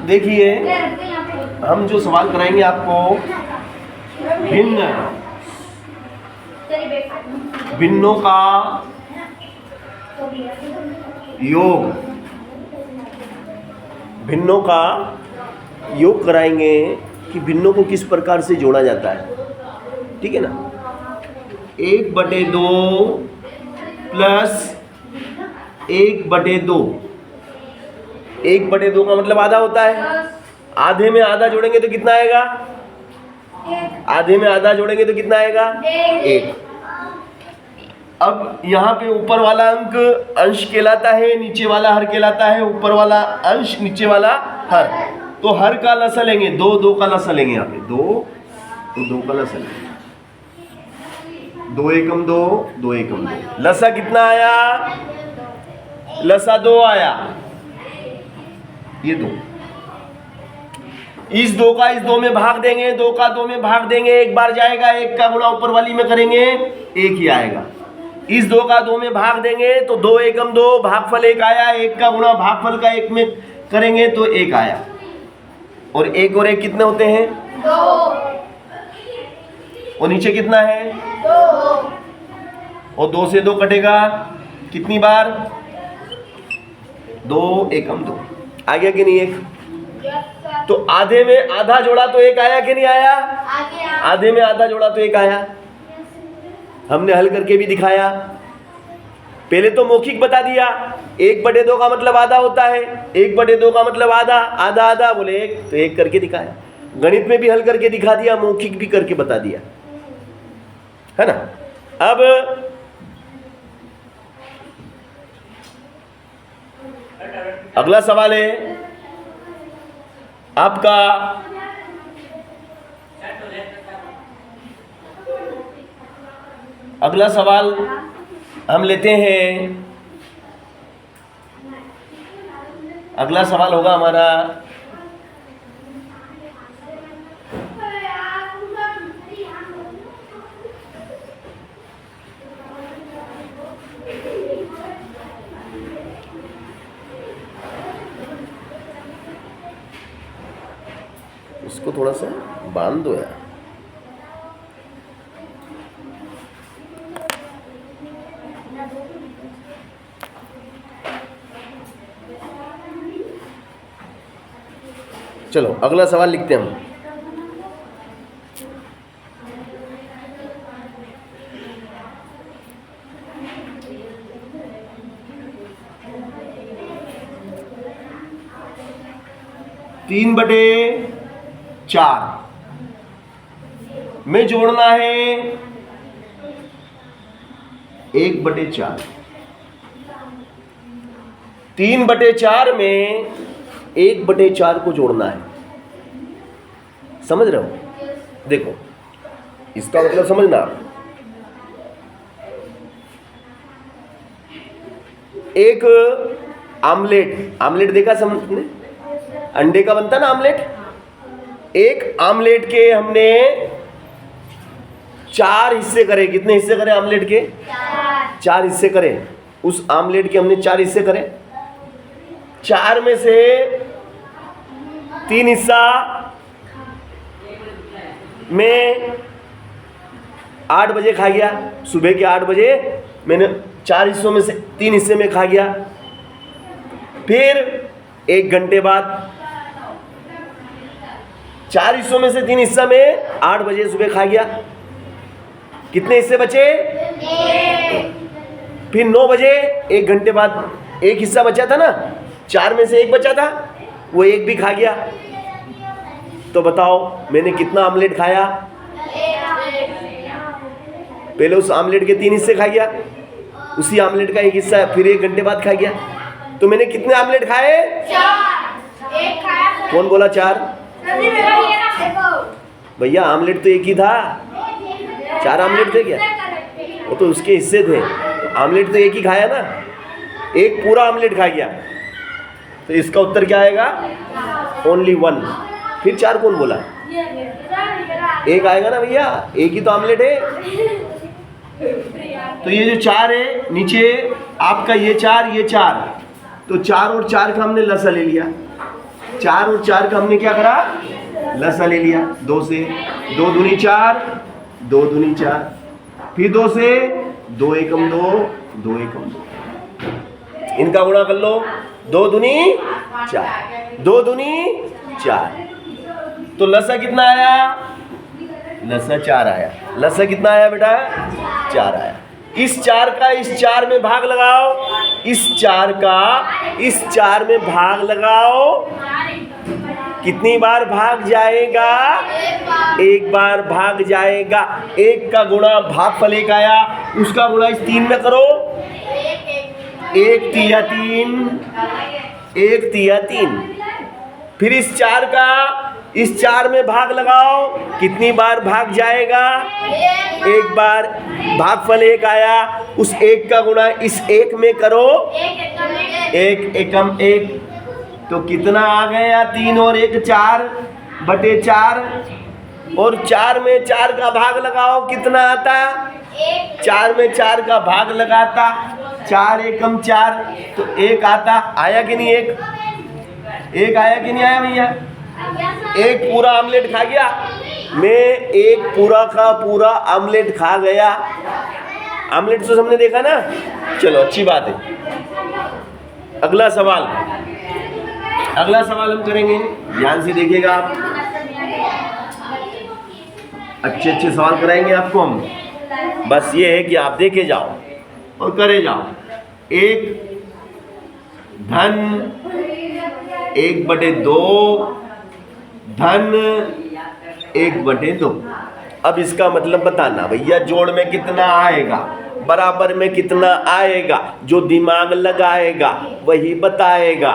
देखिए हम जो सवाल कराएंगे आपको, भिन्नों का योग, भिन्नों का योग कराएंगे कि भिन्नों को किस प्रकार से जोड़ा जाता है। ठीक है ना। 1/2 प्लस 1/2, 1/2 का मतलब आधा होता है। आधे में आधा जोड़ेंगे तो कितना आएगा? आधे में आधा जोड़ेंगे तो कितना आएगा? 1। अब यहाँ पे ऊपर वाला अंक अंश कहलाता है, नीचे वाला हर कहलाता है। ऊपर वाला अंश, नीचे वाला हर। तो हर का लसा लेंगे, 2 का लसा लेंगे। यहाँ पे 2 तो 2 का लसा लेंगे। 2 एकम 2, 2 एकम 2। लसा कितना आया? लसा 2 आया। ये 2, इस 2 का इस 2 में भाग देंगे, 2 का 2 में भाग देंगे, एक बार जाएगा। 1 का गुणा ऊपर वाली में करेंगे, 1 ही आएगा। इस 2 का 2 में भाग देंगे तो 2 एकम 2, भागफल 1 आया। 1 का गुणा भागफल का 1 में करेंगे तो 1 आया। और 1 और 1 कितने होते हैं? 2। और नीचे कितना है? 2। और 2 से 2 कटेगा कितनी बार? 2 एकम 2। आ गया कि नहीं? 1। तो आधे में आधा जोड़ा तो 1 आया कि नहीं आया? आधे में आधा जोड़ा तो 1 आया। हमने हल करके भी दिखाया। पहले तो मौखिक बता दिया, 1/2 का मतलब आधा होता है। 1/2 का मतलब आधा, आधा आधा बोले 1, तो 1 करके दिखाया। गणित में भी हल करके दिखा दिया, मौखिक भी करके बता दिया, है ना। अब अगला सवाल है आपका, अगला सवाल हम लेते हैं। अगला सवाल होगा हमारा इसको थोड़ा सा बांध दो यार। चलो अगला सवाल लिखते हैं हम। तीन बटे 4 में जोड़ना है 1/4। 3/4 में 1/4 को जोड़ना है। समझ रहे हो? देखो इसका मतलब समझना। एक आमलेट, आमलेट देखा समझने? अंडे का बनता ना आमलेट। एक आमलेट के हमने 4 हिस्से करे। कितने हिस्से करें आमलेट के? 4 हिस्से करें। उस आमलेट के हमने 4 हिस्से करें। 4 में से 3 हिस्सा मैं 8 बजे खा गया। सुबह के 8 बजे मैंने 4 हिस्सों में से 3 हिस्से में खा गया। फिर 1 घंटे बाद 4 हिस्सों में से 3 हिस्सा में 8 बजे सुबह खा गया। कितने हिस्से बचे? 1। फिर 9 बजे 1 घंटे बाद 1 हिस्सा बचा था ना, 4 में से 1 बचा था, वो 1 भी खा गया। तो बताओ मैंने कितना आमलेट खाया? पहले उस आमलेट के 3 हिस्से खा गया, उसी आमलेट का 1 हिस्सा फिर 1 घंटे बाद खा गया। तो मैंने कितने आमलेट खाए? 4। 1 खाया। कौन बोला 4? भैया आमलेट तो 1 ही था। 4 आमलेट थे क्या? वो तो उसके हिस्से थे। आमलेट तो 1 ही खाया ना, 1 पूरा आमलेट खा गया। तो इसका उत्तर क्या आएगा? ओनली 1। फिर 4 कौन बोला? 1 आएगा ना भैया, 1 ही तो आमलेट है। तो ये जो 4 है नीचे आपका, ये 4 ये 4, तो 4 और 4 का हमने लसा ले लिया। 4 और 4 का हमने क्या करा, लसा ले लिया 2 से, 2 दूनी 4, 2 दूनी 4, फिर 2 से 2 एकम 2, 2 एकम 2, इनका गुणा कर लो, 2 दूनी 4, 2 दूनी 4, तो लसा कितना आया, लसा 4 आया। लसा कितना आया बेटा, 4 आया। इस 4 का इस 4 में भाग लगाओ, इस 4 का इस 4 में भाग लगाओ, कितनी बार भाग जाएगा, एक बार भाग जाएगा। 1 का गुणा भागफल 1 आया, उसका गुणा इस 3 में करो, 1 तिया 3, 1 तिया 3, फिर इस 4 का इस 4 में भाग लगाओ, कितनी बार भाग जाएगा, एक बार। भागफल 1 आया, उस 1 का गुणा इस 1 में करो, 1 एकम 1, तो कितना आ गया, 3 और 1 4 बटे 4, और 4 में 4 का भाग लगाओ, कितना आता, 4 में 4 का भाग लगाता, 4 एकम 4, तो 1 आता। आया कि नहीं, 1 आया कि नहीं आया भैया, 1 पूरा आमलेट खा गया, मैं 1 पूरा का पूरा आमलेट खा गया। आमलेट तो हमने देखा ना, चलो अच्छी बात है। अगला सवाल हम करेंगे, ध्यान से देखिएगा आप, अच्छे सवाल कराएंगे आपको हम, बस ये है कि आप देखे जाओ और करे जाओ। 1 धन 1 बटे 2 धन 1 बटे 2। अब इसका मतलब बताना भैया, जोड़ में कितना आएगा, बराबर में कितना आएगा, जो दिमाग लगाएगा वही बताएगा।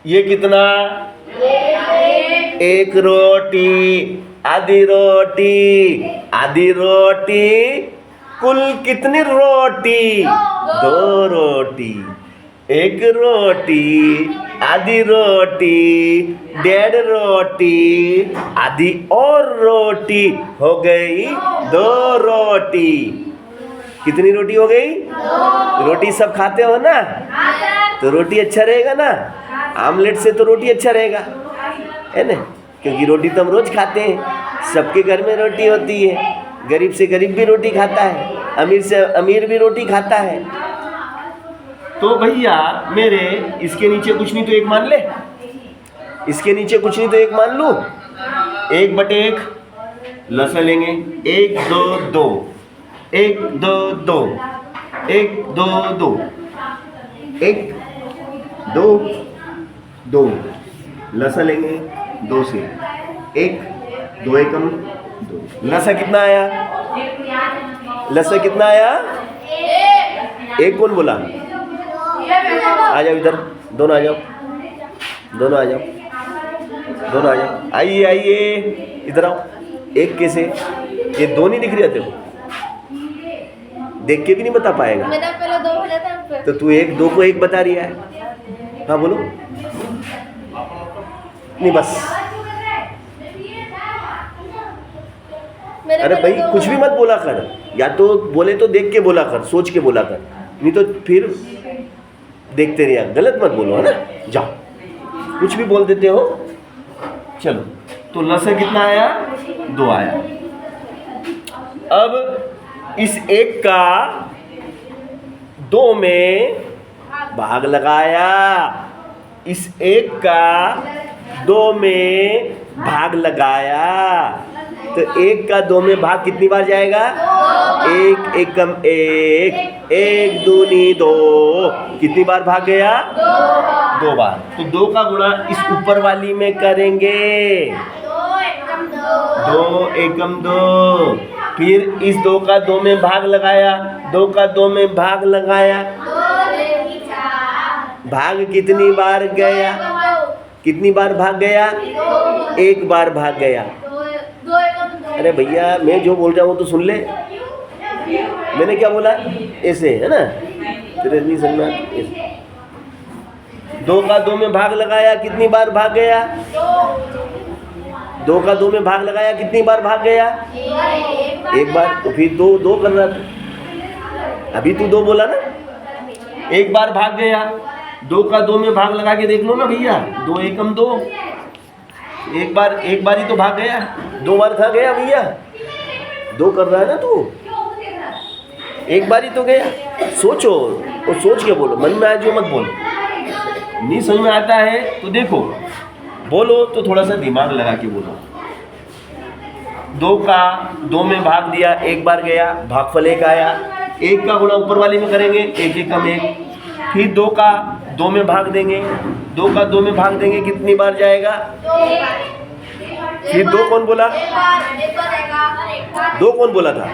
ये कितना, 1 रोटी, आधी रोटी, आधी रोटी, कुल कितनी रोटी, 2 रोटी, 1 रोटी, आधी रोटी, 1.5 रोटी, आधी और रोटी, हो गई 2 रोटी। कितनी रोटी हो गई, रोटी सब खाते हो ना, तो रोटी अच्छा रहेगा ना, आमलेट से तो रोटी अच्छा रहेगा, है ना, क्योंकि रोटी तो हम रोज खाते हैं, सबके घर में रोटी होती है, गरीब से गरीब भी रोटी खाता है, अमीर से अमीर भी रोटी खाता है। तो भैया मेरे इसके नीचे कुछ नहीं तो 1 मान ले, इसके नीचे कुछ नहीं तो 1 मान लूँ, 1 बटे 1 लसा लेंगे, 1 2 2, 1 2 2, 1 2 2, 1 2 2, लसा लेंगे 2 से, 1 2 एकम 2, लसा कितना आया, लसा कितना आया, 1 कौन बोला, आ जाओ इधर, दोनों आ जाओ, दोनों आ जाओ, दोनों आ जाओ, आइए आइए इधर आओ। 1 कैसे, ये 2 नहीं दिख रहे तेरे को, देख के भी नहीं बता पाएगा, मेरा पहले 2 हो जाता है, तो तू 1 2 को 1 बता रही है। हाँ बोलो, नहीं बस, अरे भाई कुछ भी मत बोला कर, या तो बोले तो देख के बोला कर, सोच के बोला कर, नहीं तो फिर देखते रहिए, गलत मत बोलो, है ना, जाओ कुछ भी बोल देते हो। चलो, तो लसा कितना आया, 2 आया। अब इस 1 का 2 में भाग लगाया, इस 1 का 2 में भाग लगाया, तो 1 का 2 में भाग कितनी बार जाएगा, 1 एकम 1, 1 दूनी 2, कितनी बार भाग गया, 2 बार। तो 2 का गुणा इस ऊपर वाली में करेंगे, 2 एकम 2, फिर इस 2 का 2 में भाग लगाया, 2 का 2 में भाग लगाया, भाग कितनी बार गया, कितनी बार भाग गया, 1 बार भाग गया। अरे भैया मैं जो बोल रहा हूँ तो सुन ले, मैंने क्या बोला, ऐसे है ना, तेरे नहीं समझना, ऐसे 2 का 2 में भाग लगाया, कितनी बार भाग गया, 2 का 2 में भाग लगाया, कितनी बार भाग गया, 1 बार। तो फिर 2 2 कर रहा था, अभी तू 2 बोला ना, 1 बार भाग गया, 2 का 2 में भाग लगा के देख लो ना भैया, 2 एकम 2, एक बार ही तो भाग गया, 2 बार कहाँ गया भैया, 2 कर रहा है ना तू, एक बार ही तो गया। सोचो और सोच के बोलो, मन में आए जो मत बोलो, नहीं समझ में आता है तो देखो, बोलो तो थोड़ा सा दिमाग लगा के बोलो। 2 का 2 में भाग दिया, एक बार गया, भागफल 1 आया, 1 का गुणा ऊपर वाले में करेंगे, 1 एकम 1, फिर 2 का 2 में भाग देंगे, 2 का 2 में भाग देंगे, कितनी बार जाएगा, फिर 2 कौन बोला, 2 कौन बोला था,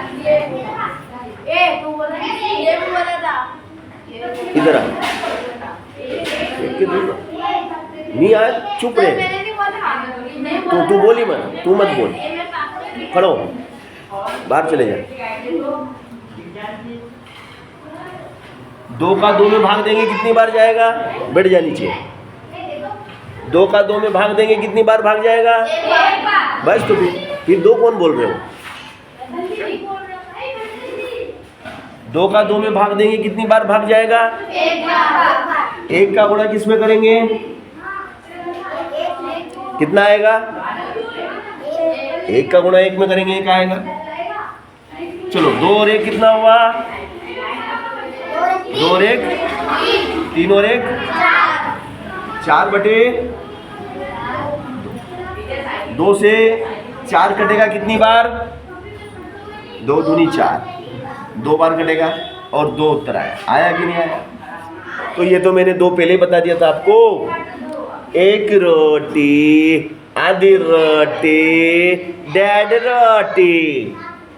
इधर आ, नहीं आया, चुप रहे, तू बोली मत, तू मत बोल, खड़ो बाहर चले जा। 2 का 2 में भाग देंगे, कितनी बार जाएगा, बैठ जा नीचे, 2 का 2 में भाग देंगे, कितनी बार भाग जाएगा, बस। तो फिर 2 कौन बोल रहे हो, 2 का 2 में भाग देंगे, कितनी बार भाग जाएगा, 1 का गुणा किस में करेंगे, कितना आएगा, 1 का गुणा 1 में करेंगे, 1 आएगा। चलो 2 और 1 कितना हुआ, 2 और 1 3 और 1 4 बटे 2 से 4 कटेगा कितनी बार, 2 दूनी 4, 2 बार कटेगा और 2 उत्तर आया कि नहीं आया। तो ये तो मैंने 2 पहले ही बता दिया था आपको, 1 रोटी, आधी रोटी, डेढ़ रोटी,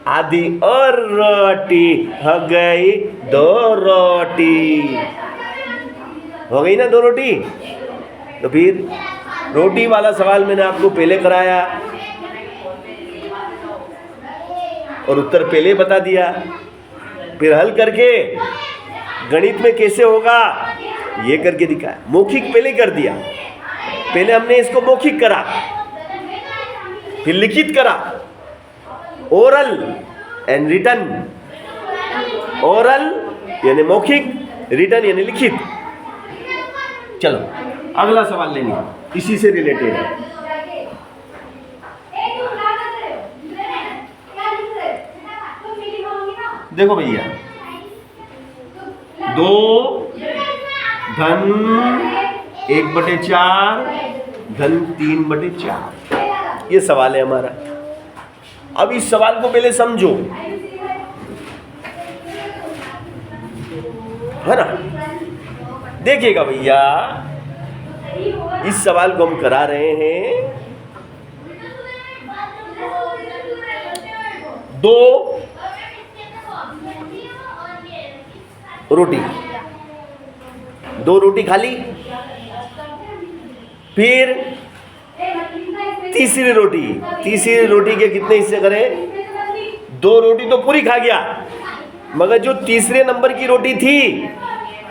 आधी और रोटी, हो गई 2 रोटी, हो गई ना 2 रोटी। तो फिर रोटी वाला सवाल मैंने आपको पहले कराया और उत्तर पहले बता दिया, फिर हल करके गणित में कैसे होगा ये करके दिखाया। मौखिक पहले कर दिया, पहले हमने इसको मौखिक करा, फिर लिखित करा, ओरल एंड रिटन, ओरल यानी मौखिक, रिटन यानी लिखित। चलो अगला सवाल लेंगे, इसी से रिलेटेड है। देखो भैया, 2 धन 1/4 धन 3/4, ये सवाल है हमारा। अब इस सवाल को पहले समझो, है ना। देखिएगा भैया, इस सवाल को हम करा रहे हैं 2 रोटी, 2 रोटी खा ली, फिर तीसरी रोटी के कितने हिस्से करें, 2 रोटी तो पूरी खा गया, मगर जो तीसरे नंबर की रोटी थी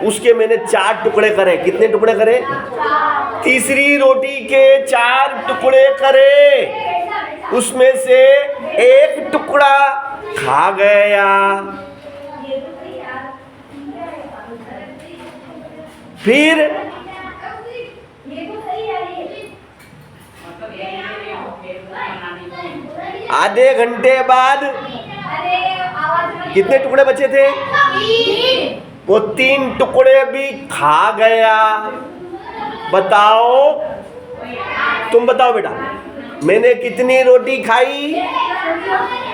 उसके मैंने 4 टुकड़े करे। कितने टुकड़े करे, तीसरी रोटी के 4 टुकड़े करे, उसमें से 1 टुकड़ा खा गया, फिर आधे घंटे बाद कितने टुकड़े बचे थे, वो 3 टुकड़े भी खा गया। बताओ, तुम बताओ बेटा, मैंने कितनी रोटी खाई,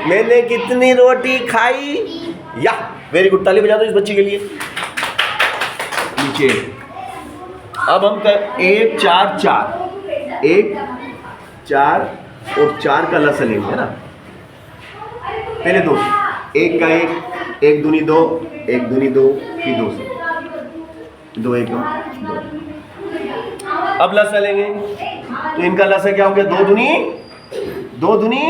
मैंने कितनी रोटी खाई, या वेरी गुड, ताली बजा दो इस बच्ची के लिए। नीचे अब हम कर 1 4 4, 1 4 और 4 का लसा लेंगे, है ना। पहले 2, 1 का 1, 1 दूनी 2, 1 दूनी 2, फिर 2 से 2 1 2। अब लसा लेंगे, तो इनका लसा क्या हो गया, 2 दूनी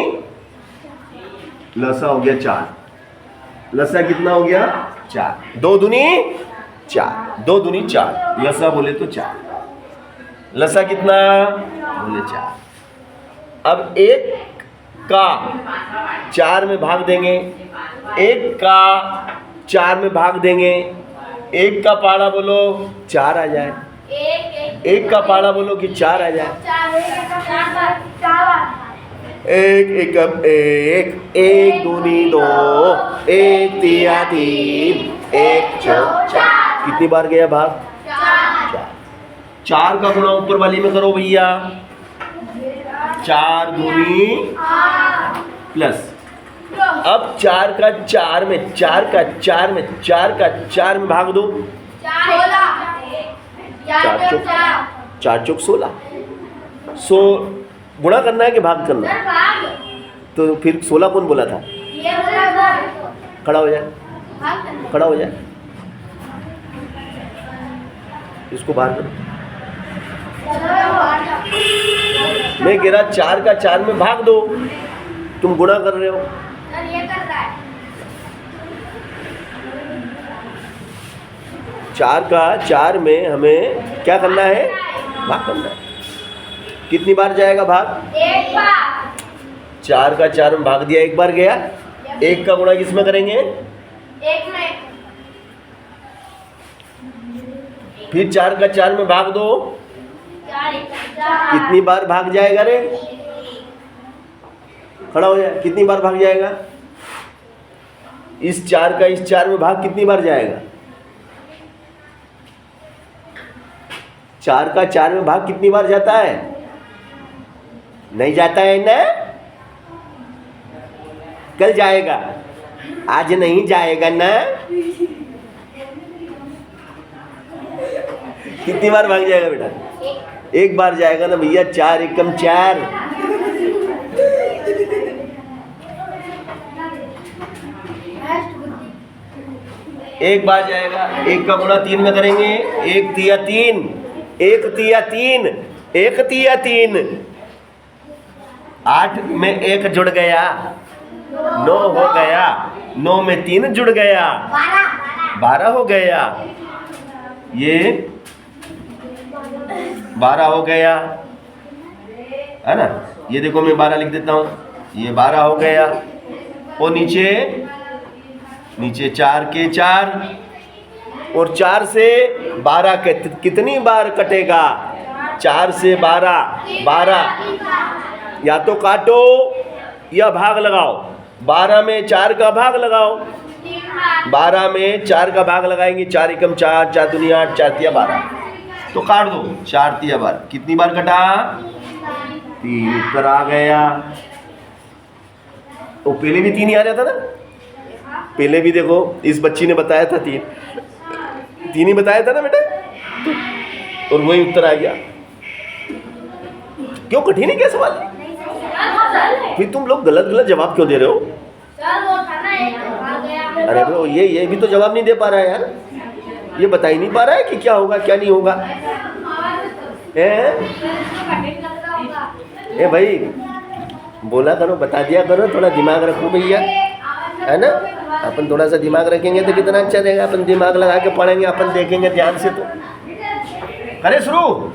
लसा हो गया 4, लसा कितना हो गया 4, 2 दूनी 4, 2 दूनी 4, लसा बोले तो 4, लसा कितना बोले 4। अब 1 का 4 में भाग देंगे, 1 का 4 में भाग देंगे, 1 का पारा बोलो 4 आ जाए। एक का पहाड़ा बोलो कि 4 आ जाए। एक एकम एक, एक दूनी 2, एक तिया 3, एक चौक 4। कितनी बार गया भाग? 4 का गुणा ऊपर वाली में करो भैया। 4 दूनी प्लस, अब 4 का 4 में, 4 का 4 में, 4 का 4 में भाग दो। 4 चौक 16। सो गुणा करना है कि भाग करना है? तो फिर 16 कौन बोला था? खड़ा हो जाए, खड़ा हो जाए, इसको बाहर करो। मैं कह रहा 4 का 4 में भाग दो, तुम गुणा कर रहे हो। चार का 4 में हमें क्या करना है? भाग करना है। कितनी बार जाएगा भाग? एक बार। 4 का 4 में भाग दिया, एक बार गया। 1 का गुणा किसमें करेंगे? 1 में। फिर 4 का 4 में भाग दो, 4 कितनी बार भाग जाएगा रे? खड़ा हो जाए, कितनी बार भाग जाएगा? इस 4 का इस 4 में भाग कितनी बार जाएगा? 4 का 4 में भाग कितनी बार जाता है? नहीं जाता है ना? कल जाएगा, आज नहीं जाएगा ना? कितनी बार भाग जाएगा बेटा? एक बार जाएगा ना भैया। 4 एकम 4। एक बार जाएगा, 1 का गुणा 3 में करेंगे। 1 तिया 3, 1 तिया 3, 1 तिया 3। 8 में 1 जुड़ गया, 9 हो गया। 9 में 3 जुड़ गया, 12 हो गया। ये 12 हो गया है ना? ये देखो मैं 12 लिख देता हूँ, ये 12 हो गया। और नीचे नीचे 4 के 4, और 4 से 12 कितनी बार कटेगा? 4 से 12, 12 या तो काटो या भाग लगाओ। 12 में 4 का भाग लगाओ। 12 में 4 का भाग लगाएंगे। 4 एकम 4, 4 दूनी 8, 4 तिया 12। तो काट दो। 4 तिया 12, कितनी बार कटा? 3 उत्तर आ गया। तो पहले भी 3 ही आ रहा था ना? पहले भी देखो इस बच्ची ने बताया था 3 ही बताया था ना बेटा, और वही उत्तर आ गया। क्यों कठिन है क्या सवाल? फिर तुम लोग गलत गलत जवाब क्यों दे रहे हो? अरे ब्रो, ये भी तो जवाब नहीं दे पा रहा है यार। ये बता ही नहीं पा रहा है कि क्या होगा क्या नहीं होगा। ए भाई, बोला करो, बता दिया करो, थोड़ा दिमाग रखो भैया, है ना? अपन थोड़ा सा दिमाग रखेंगे तो कितना अच्छा रहेगा। अपन दिमाग लगा के पढ़ेंगे, अपन देखेंगे ध्यान से। तो करे शुरू।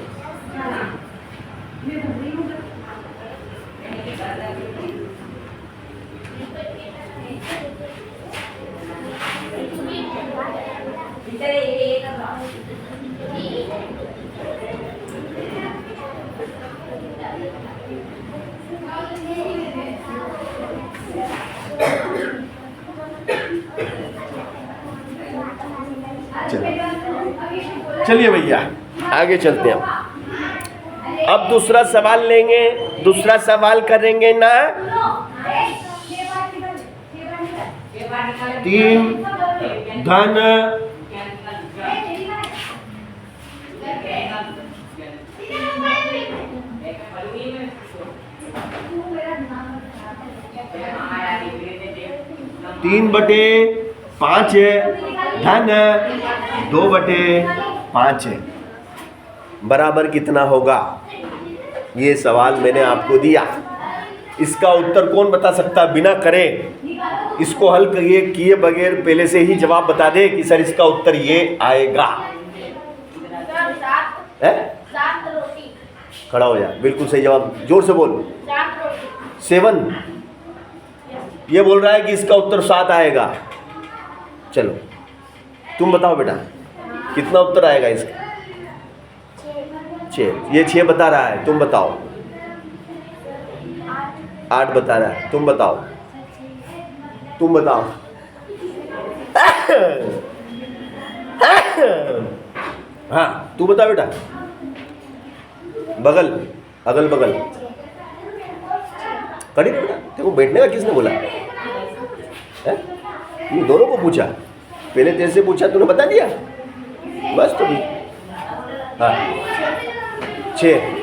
चलिए भैया आगे चलते हैं। अब दूसरा सवाल लेंगे, दूसरा सवाल करेंगे ना। 3 धन 3/5 है, धन 2/5 है, बराबर कितना होगा? ये सवाल मैंने आपको दिया। इसका उत्तर कौन बता सकता बिना करे? इसको हल किए बगैर पहले से ही जवाब बता दे कि सर इसका उत्तर ये आएगा। है? खड़ा हो जा, बिल्कुल सही जवाब, जोर से बोल। 7। ये बोल रहा है कि इसका उत्तर 7 आएगा। चलो तुम बताओ बेटा, कितना उत्तर आएगा इसका? 6, ये 6 बता रहा है, तुम बताओ। 8 बता रहा है, तुम बताओ। तुम बताओ। हाँ तू बता बेटा। बगल, अगल बगल खड़ी रह बेटा, तेरे को बैठने का किसने बोला है? ये दोनों को पूछा, पहले तेरे से पूछा, तूने बता दिया बस। तो भी हाँ 6